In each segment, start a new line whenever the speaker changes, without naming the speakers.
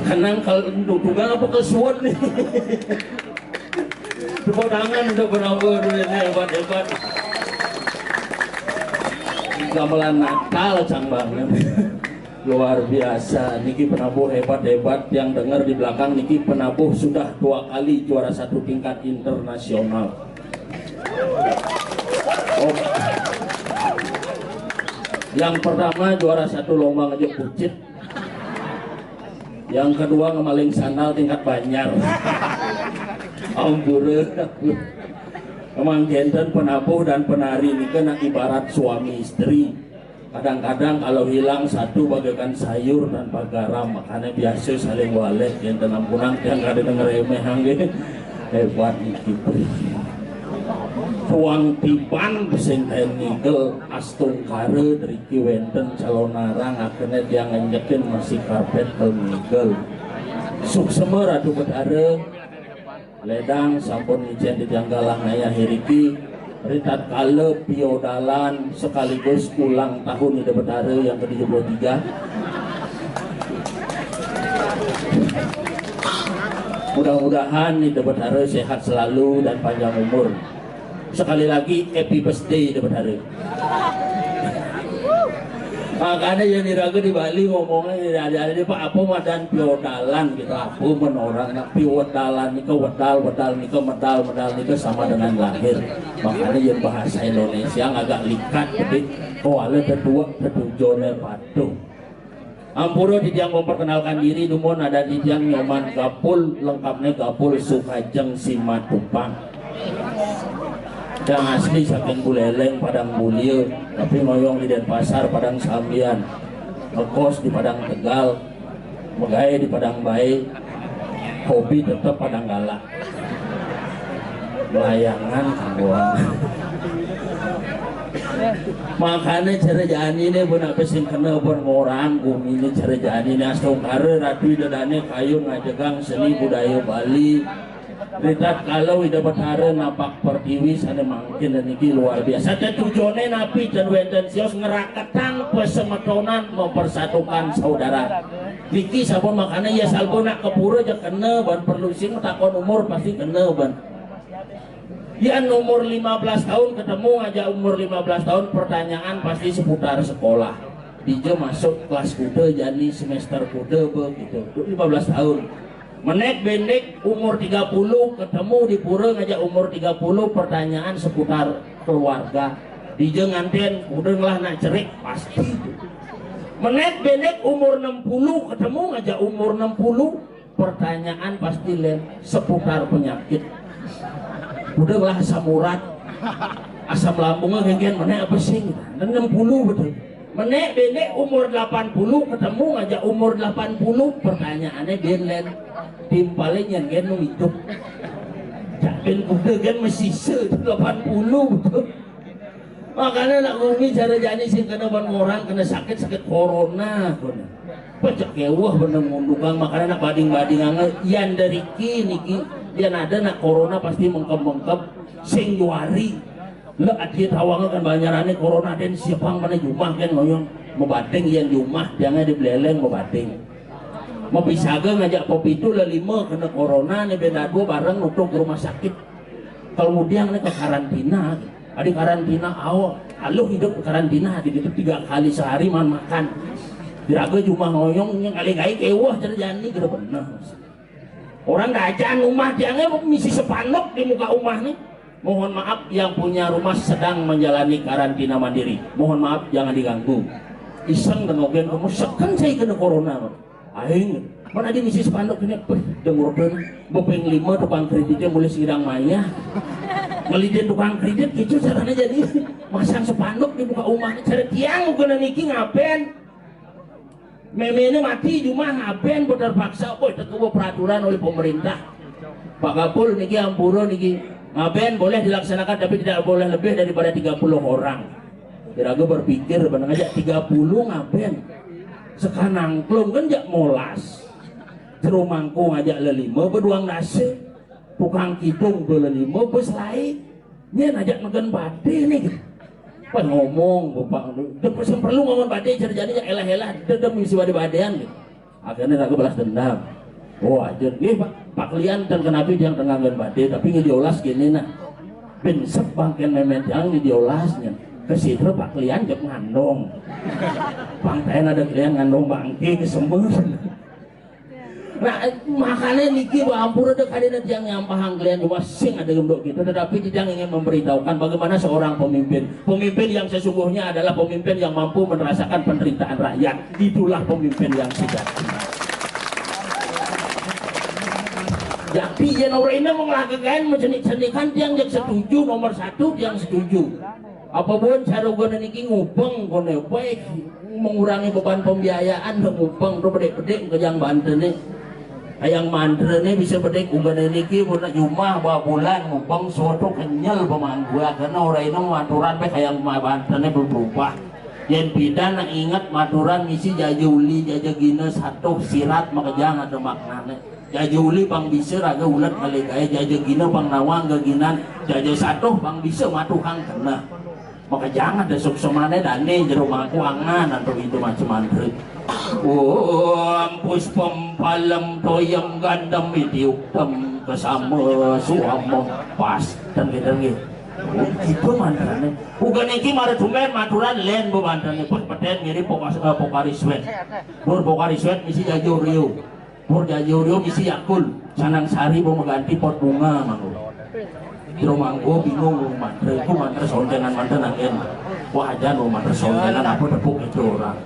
Kanang kalau dugaan apa kesuat nih. Tepuk tangan untuk penabur ini hebat-hebat. Gamelan Natal cang banget. Luar biasa, niki penabuh hebat-hebat. Yang dengar di belakang, niki penabuh sudah 2 kali juara 1 tingkat internasional. Oh. Yang pertama juara 1 lomba ngejek bucit. Yang kedua ngemaling sandal tingkat Banjar. Ampura. Memang genten penabuh dan penari ini kena ibarat suami istri. Kadang-kadang kalau hilang satu bagaikan sayur tanpa garam, makanya biasa saling walek genten ampunan yang gak ada denger emehang gitu. Hebat iki. Tuang tipan pesing tenigel astung kare dari kiwenten calon narang akhirnya dia ngenjekin masih karpet telmigel suksemer adu betare ledang sampun ijen dijanggalah ngaya hiriki ritat kale piodalan sekaligus ulang tahun ide betare yang ke-73. Mudah-mudahan ide betare sehat selalu dan panjang umur. Sekali lagi happy birthday dapat hari. Makanya yang diraga di Bali ngomongnya ada Pak apa madan piodalan gitu apa menorang nak piodalan nika wedal nika medal nika sama dengan lahir. Makanya yang bahasa Indonesia agak likat jadi koala kedua kedujone patuh. Ampura Didiang memperkenalkan diri dumon ada Didiang Nyoman Gapul lengkapnya Gapul Sukajeng Simatupang. Yang asli saking Buleleng Padang Mulia tapi ngoyong di Denpasar Padang Sambian ngekos di Padang Tegal megaya di Padang Baik hobi tetap Padang Galak layangan kawan. Makanya cerejaan ini benar pesing kena orang bumi ini cerejaan ini astung kare ratu dadane kayu ngajegang seni budaya Bali. Ritat kalau ida betare napak pertiwi sana mangkin dan ini luar biasa. Dan tujuannya napi dan wenten sios ngeraketang pesemetonan mempersatukan saudara. Diki sabun makanya ya salbo nak kepura aja kena ban perlu sing takon umur pasti kena ban. Ya umur 15 tahun ketemu aja umur 15 tahun pertanyaan pasti seputar sekolah. Dia masuk kelas kuda jadi semester kuda begitu. 15 tahun. Menek bendek umur 30 ketemu di pura ngajak umur 30 pertanyaan seputar keluarga dijeng nganten udah lah nak cerik pasti menek bendek umur 60 ketemu ngajak umur 60 pertanyaan pasti lain seputar penyakit udah lah asam urat asam lambungnya genggen menek apa sih dan 60 betul menek bendek umur 80 ketemu ngajak umur 80 pertanyaannya genlen timpalin yang genu hidup jakin kuda kan masih 80 betul makanya nak ngomongin cara jani sih kena ban orang kena sakit corona pecah kewah bener mundukang makanya nak bading-bading angel yang dari kini yang ada nak corona pasti mengkep-mengkep sing juari lo akhir tawang kan banyarannya corona dan siapang mana jumah kan ngoyong membading yang jumah jangan dibeleleng membading mau pisaga ngajak kopi itu lelima kena corona nih beda dua bareng nutup ke rumah sakit kemudian nih ke karantina ada karantina awal halo hidup ke karantina di situ 3 kali sehari makan diraga jumah ngoyong yang kali-kali kewah terjadi kira bener orang dajan rumah jangan misi sepanok di muka rumah nih. Mohon maaf yang punya rumah sedang menjalani karantina mandiri. Mohon maaf jangan diganggu. Iseng dan ngogen kamu sekan saya kena corona. Aing mana di misi spanduk ini dengur dan bopeng 5 tukang kreditnya mulai sidang maya. Ngelidin tukang kredit itu caranya jadi masang spanduk di muka rumahnya. Cara tiang kena niki ngapain? Memenya mati cuma ngapain terpaksa. Boy terkubu peraturan oleh pemerintah. Pak Kapul niki ampura niki ngapain boleh dilaksanakan tapi tidak boleh lebih daripada 30 orang. Kira-kira berpikir benar aja 30 ngapain? Sekarang belum kan jak molas. Terumangku ngajak lelima berduang nasi. Tukang kidung belelima bus lain. Dia ngajak makan bade nih. Apa ngomong bapak? Dia perlu ngomong bade jadi elah-elah. Dia misi bade-badean. Akhirnya aku balas dendam. Oh aja nih pak kalian dan kenapa yang tengahkan bade tapi ngediolas gini nah pinsep bangken memet yang ngediolasnya ke situ pak kalian jek ngandong bangkain ada kalian ngandong bangke kesembuh. Nah makanya niki bahampur ada kalian yang nyampahang kalian cuma sing ada gendok gitu tetapi tidak ingin memberitahukan bagaimana seorang pemimpin yang sesungguhnya adalah pemimpin yang mampu merasakan penderitaan rakyat. Itulah pemimpin yang sejati. Jadi yang orang ini melakukan mencenik-cenikan yang setuju nomor satu yang setuju. Apapun cara gue niki ngupeng kone baik mengurangi beban pembiayaan ngupeng tuh bedek-bedek ke yang Banten nih. Yang mantre nih bisa bedek gue niki pernah cuma bawa bulan ngupeng suatu kenyal pemanggu karena orang ini maturan baik yang Banten nih berubah. Yang bidan ingat maturan misi jajuli jajagina satu sirat makajang ada maknanya. Jajuli pang bisa raga ulat kali kaya jajagina pang nawang gaginan jaja satu pang bisa matuhang kena. Maka jangan ada suksemane dane jero mangku angan atau itu macam mantre. Ampus pempalam toyam gandam itiukam kesama suamo pas dan gitu. Itu mantrane. Bukan iki mare dumen maturan len bebantane peten mirip Pokari Sweat. Nur Pokari Sweat misi Jajo Rio. Nur Jajo Rio misi Yakul. Sanang Sari mau mengganti pot bunga mangko. Di rumahku bingung mantre ku mantre sondengan mantre nangen. Wah aja no mantre sondengan apa tepuk itu orang.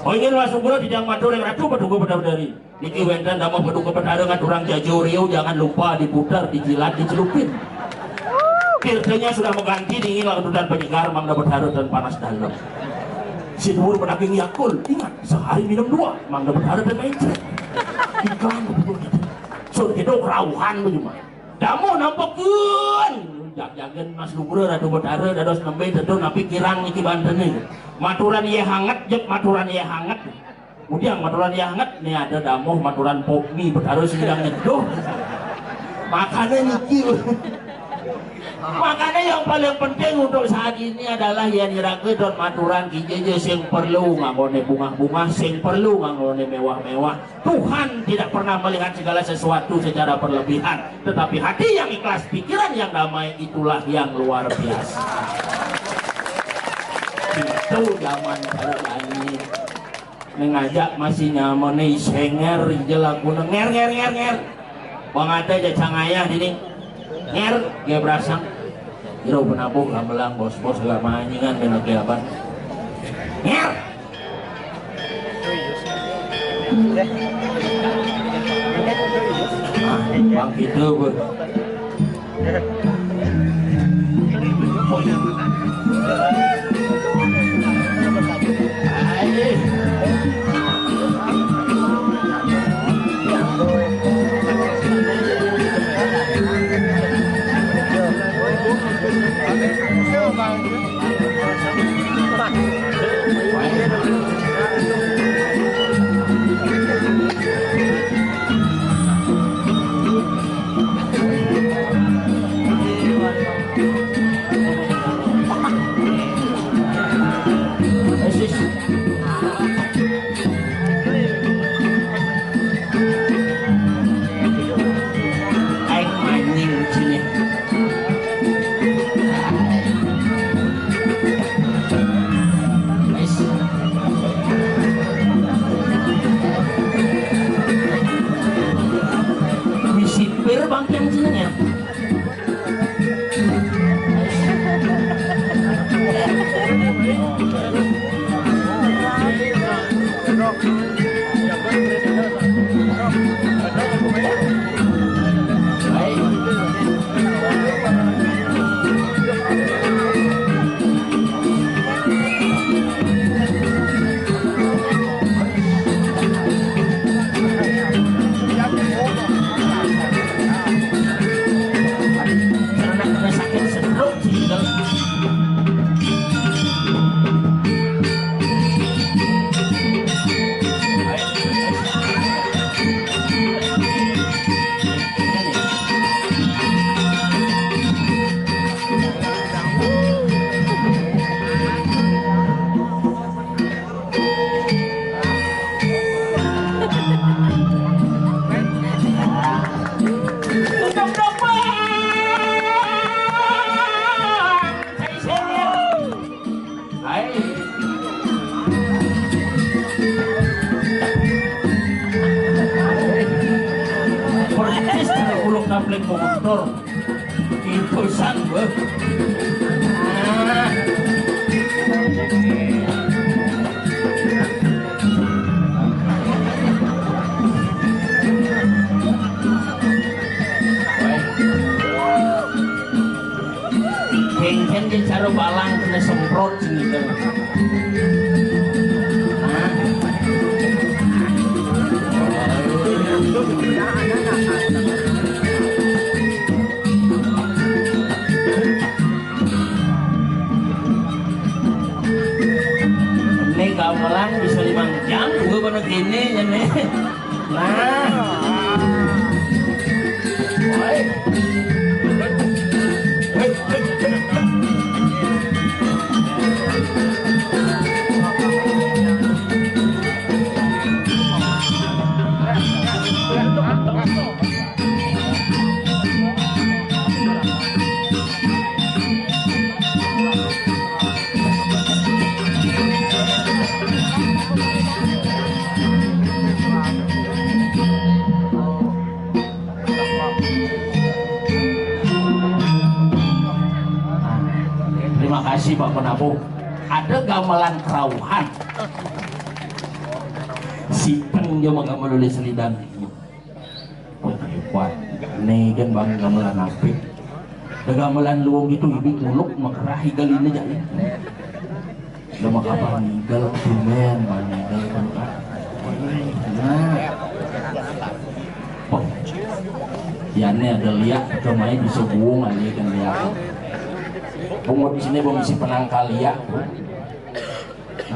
Oh ingin masuk gula di jang matur yang ratu peduga bedari. Niki wendan dama peduga bedari ngaturang Jajo Rio jangan lupa diputar, dijilat, dicelupin. Kirtanya sudah mengganti dingin lalu dan penyegar mang dapat harus dan panas dalam. Si Nur pedaging Yakul ingat sehari minum 2 mang dapat harus dan mencret. Iklan betul gitu. So kita kerauhan bagaimana? Damu nampakkan. Jak-jagan Mas Lugur ratu betara dados nembe tentu napi kirang niki Banten nih. Maturan ieu hangat jek maturan ieu hangat. Kemudian maturan ieu hangat nih ada damoh maturan popmi betara sedang nyeduh. Makanya niki. Makanya yang paling penting untuk saat ini adalah yang dirakeun don maturan kijeje sing perlu nganggone bunga-bunga, sing perlu nganggone mewah-mewah. Tuhan tidak pernah melihat segala sesuatu secara berlebihan, tetapi hati yang ikhlas, pikiran yang damai itulah yang luar biasa. Itu zaman sekarang ini mengajak masih nyamone senger jelaku nger. Bang ada aja cangaya ini. Nger, dia berasang kira penabuh gamelang bos-bos gak manjingan benak apa nger bang gitu bu Hai. Persis tergulung namplik motor. Itu sang gue. Kengken di cara balang kena semprot gitu. Ini gamelan bisa 5 jam gue pada gini ya nih. Nah. Terima kasih Pak Penabung. Ada gamelan kerauhan. Si penjo mah menulis selidang. Oh hebat. Nih kan bang gamelan apik. Da gamelan luwung itu ibik muluk makerahi galina jadi. Da makapa ninggal tumen ninggal kan. Nah. Oh. Yane ada liak kemai bisa buung ali kan liak. Bungut di sini belum isi penangkal liak.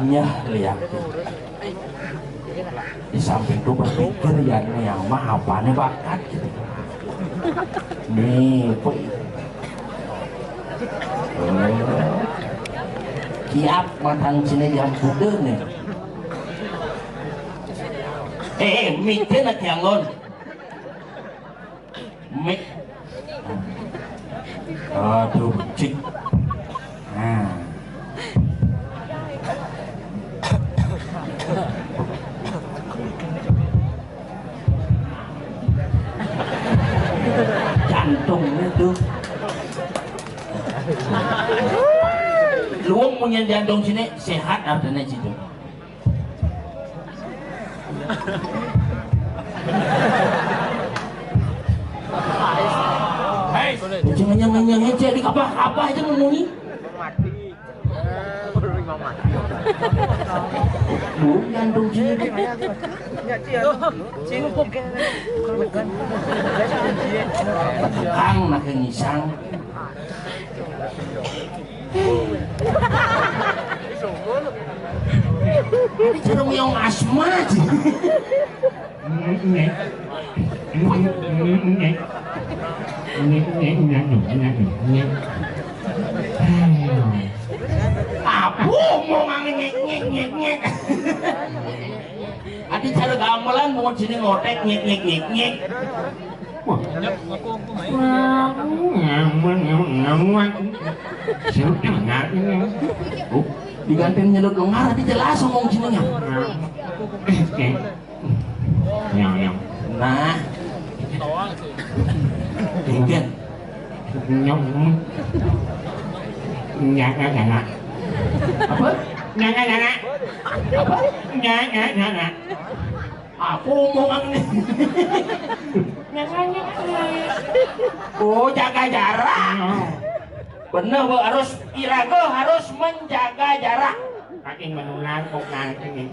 Nyah liak. Di samping itu berpikir Yane yang mah apa nih bakat gitu. Nih, kiap matang sini jam putih nih. Miknya nak yangon. Mik. Aduh, cik. Nah. Jantungnya tuh. Luang punya jantung sini sehat artinya situ. Hei, jangan jadi apa aja ngomongin. Burung jantung sini. Kang nak ngisang. Cara meong asma aja. Abu mau ngek. Adi cara gamelan mau sini ngotek ngek. Diganti nyedot lengar tadi jelas ngomong sini nya. Nah. Tinggal. Jangan. Apa? Jangan. Apa? Jangan. Aku ngomong nih. Oh, jaga jarak. Bener bu, harus irago harus menjaga jarak. Saking menular kok nanti.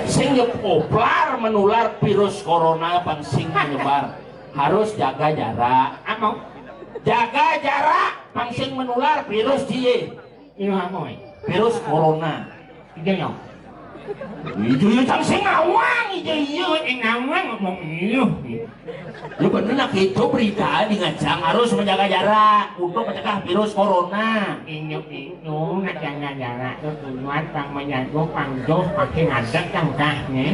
Sing poplar menular virus corona pangsing menyebar. Harus jaga jarak. Apa? Jaga jarak pangsing menular virus dia. Ini apa? Virus corona. Iya. Itu yang sing ngawang yang ngawang ngomong iyo. Ya bener nak itu berita di ngajang harus menjaga jarak untuk mencegah virus corona. Itu nak jaga jarak itu tujuan pang menjaga pangjo pakai ngadek yang kahnya.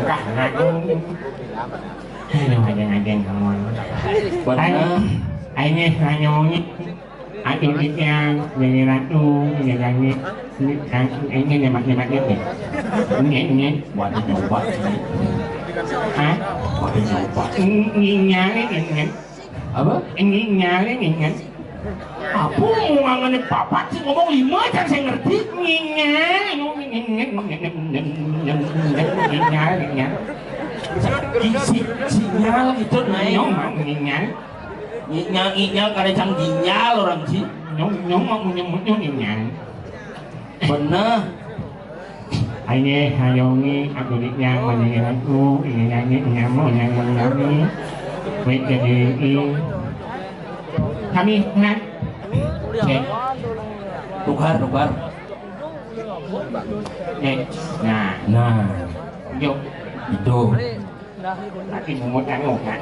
Kah ngagung. Aduh ngajeng kamu. Bener. Ini nganyongit.
Aku yang dari ratu yang ini nyemak-nyemak ini. Ini
waduh nyoba ini.
Hah?
Waduh nyoba.
Nyari ini.
Apa?
Ini nyari ini.
Apa ngomongannya bapak sih ngomong 5 kan saya ngerti. Sinyal itu naik. Nyinyal kadang ginyal orang sih. Bener.
Ini hayongi aku yang menyanyi aku ini nyanyi nyanyi baik jadi kami kan
Tukar.
Nah yuk
Itu
tapi mungut anu kan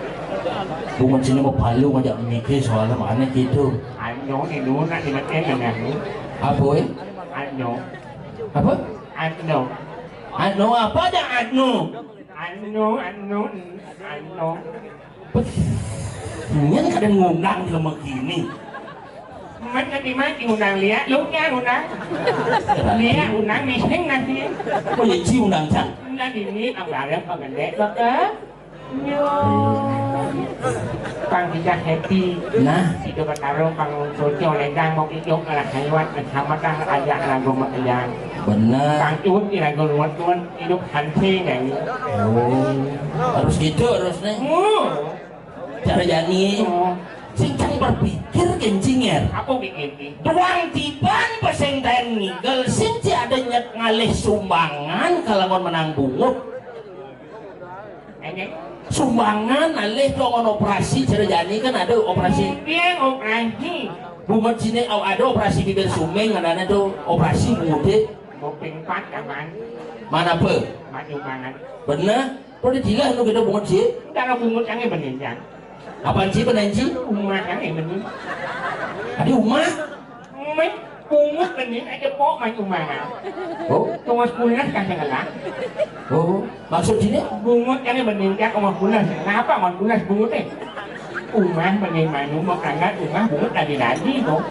bungut sini mau palu ngajak mikir soalnya makanya gitu.
anu ini dulu nanti macam anu
Apa ya?
anu
Apa?
anu
Apa aja anu? Ini kadang ngundang di lemah gini.
Mana di mana undang lihat, lunya undang mising nanti.
Kok jadi undang cang?
Undang ini apa gede, Pang kita happy.
Nah,
Itu bertarung pang sosial lendang mau ikut anak hewan sama tang ajak lagu makanya.
bener.
Pang cuut di lagu luar tuan hidup hansi ini.
Harus gitu harusnya. Cara jadi singkang berpikir kencingnya.
Apa bikin?
Tuang tiban peseng nigel sinci adanya ngalih sumbangan kalau menang bungut.
Ini
Sumbangan alih tuangan operasi cara jadi kan ada operasi.
dia operasi.
Bungut sini ada operasi bibir sumeng ada tuh operasi bungut.
Một bình phát cả bạn
Mana apa?
maju banget.
Benar? Kalau dia nu kita bungut sih.
Kalau bungut yang benih kan?
Apaan sih penanci?
Umat yang benih.
Ada umah?
Mấy bungut benih aja pok main umat.
Oh,
Thomas Pulas kan segala.
oh, maksud sini?
Bungut yang benih kan Thomas Pulas. Kenapa Thomas Pulas bungut eh? Umat benih main umat angkat umat bungut tadi kok.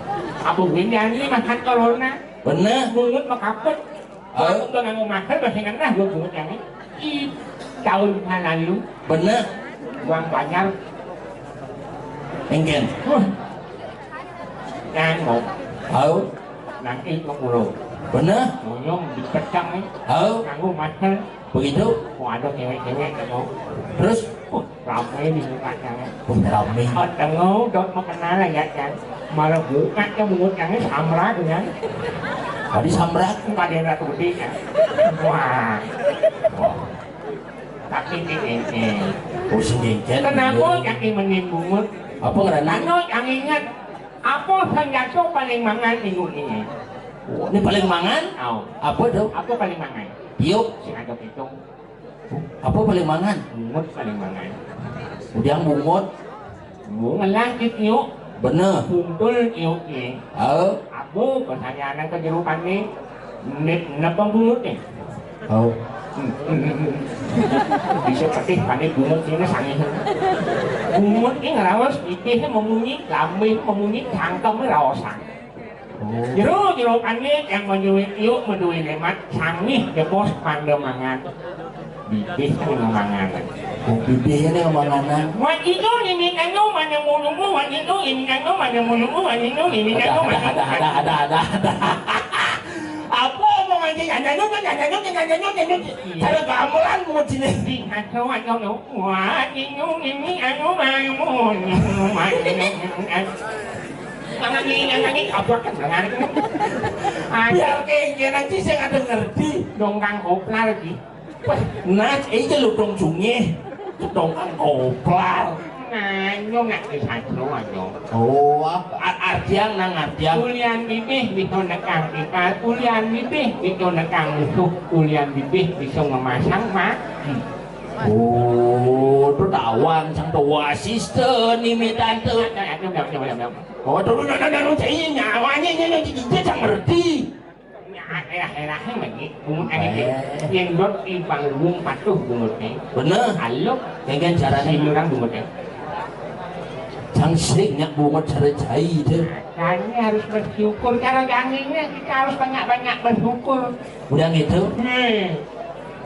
Apa beda ini makan corona?
Benar?
Bungut makapet. Aku dengan umat bahasa Inggris gua bungut yang ini. Tahun lalu.
Benar?
Uang banyak.
Engken?
Ngang một
Tahu?
nanti có mulu
Benar?
mulu dipecah nih
Tahu?
aku macam
Begitu?
waduh cewek-cewek kamu
Terus?
ramai di mukanya
Rame.
tengah dot mau kenal ya kan malah buka ke mulutnya samrak kan
Tadi samrak?
nggak ada yang ratu gede kan wah tapi ini
Pusing jengkel.
kenapa kaki menimbun
Apa ngerana?
karena yang ingat apa senjata paling mangan minggu ini
Ini paling mangan?
oh
Apa dong?
apa paling mangan
Yuk.
si ada itu
Apa paling mangan?
bungut paling mangan
Udang bungut.
bungut langit yuk
Bener.
kumpul yuk nih
Tahu?
aku pertanyaan kejerupan nih napa bungut nih
Tahu?
bisa petik panik bungut ini sangat bungut ini ngelawas itu memunyi kambing memunyi cangkem rawasan jerukannya yang menyuit yuk menuin lemat sangih ke bos pandemangan bibis pengembangan
Bibirnya nih omongan.
wah itu ini kanu mana mulutmu wah itu ini kanu mana mulutmu wah itu ini kanu mana
Ada. Apa omongannya? Nyanyi. Saya gamelan bungut sini.
di kacau wah ini anu mau Jangan apa kan jangan.
Biar kayak nanti saya nggak ngerti.
Dongkang koplar lagi.
Nah, itu lu dong sungai, dongkang koplar.
Nah, nyong nak disantro aja.
Oh, artiang nang artiang.
Kulian bibih bisa nekang ikan, kulian bibih bisa nekang musuh, kulian bibih bisa memasang mak.
Oh, itu tawang sang tua asisten ini tante. Oh, terus nana saya nyawanya dia sang ngerti.
Daerah-daerahnya lagi, bungut ini yang dot di panggung patuh bungutnya.
Bener.
Halo,
Kayak caranya
si orang bungutnya.
Cangsingnya bunga cara jahit deh.
Makanya harus bersyukur. Kalau janginnya kita harus banyak-banyak bersyukur.
Udah gitu?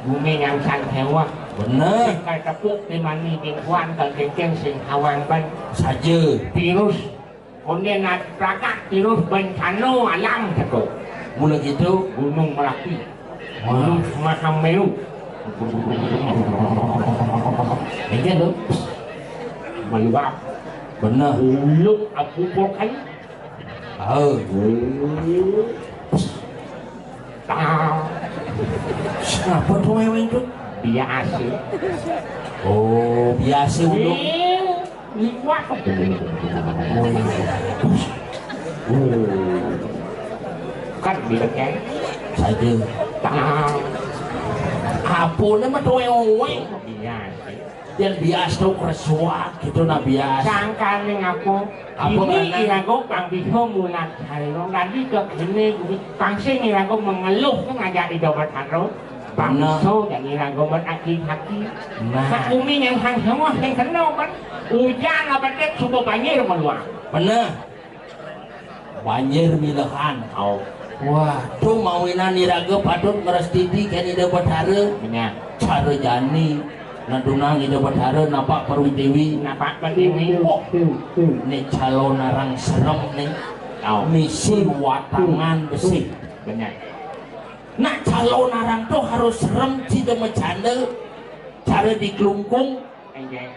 Bumi yang sang hewa.
Bener.
Kai tepuk di mani bingkuan kegeng sing awang ban.
Saja.
Virus. Kemudian prakat virus bencana alam satu.
Mulai gitu.
Gunung Merapi. Gunung Mahameru.
Ini tuh.
Meluap.
Bener.
Luk aku pokai.
Kenapa tuh meweng tuh?
Biasa.
Oh, biasa dong.
Liwat. Kan bilangnya.
Saja. Apa nama tuh meweng?
Biasa.
Yang biasa tuh keresuak gitu nah biasa.
Sangkane aku ini aku kang bisa mulat halo nanti ke sini pangsi ini aku mengeluh kan ngajak di Jawa Tengah bangso jadi aku beraki-aki nah umi yang hang semua yang kenal kan hujan apa dek suka banjir meluap
Bener. Banjir milahan. Wah, tuh mawinan iraga patut merestiti kan ida batara.
benar
Cara jani nadunang ida batara napak perwitiwi.
kenapa berdiri
Ini calon narang serem nih. Misi watangan besi.
benar
Nah calon narang tuh harus serem tidak bercanda. Cara dikelungkung.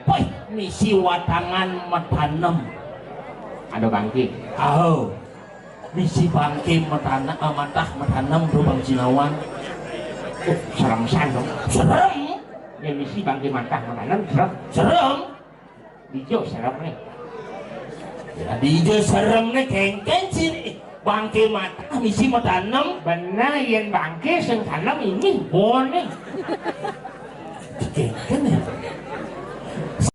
Woi, misi watangan matanem.
ada bangkit
Oh, misi bangke matah matanem tuh bang Cinawan.
serem san dong
Serem.
ya misi bangkit mantah makanan serem
Serem.
hijau serem nih
Jadi je serem nih kengken sini. Bangke mata misi matanem.
benar yang bangkit sing tanam ini boleh
Kengken ya.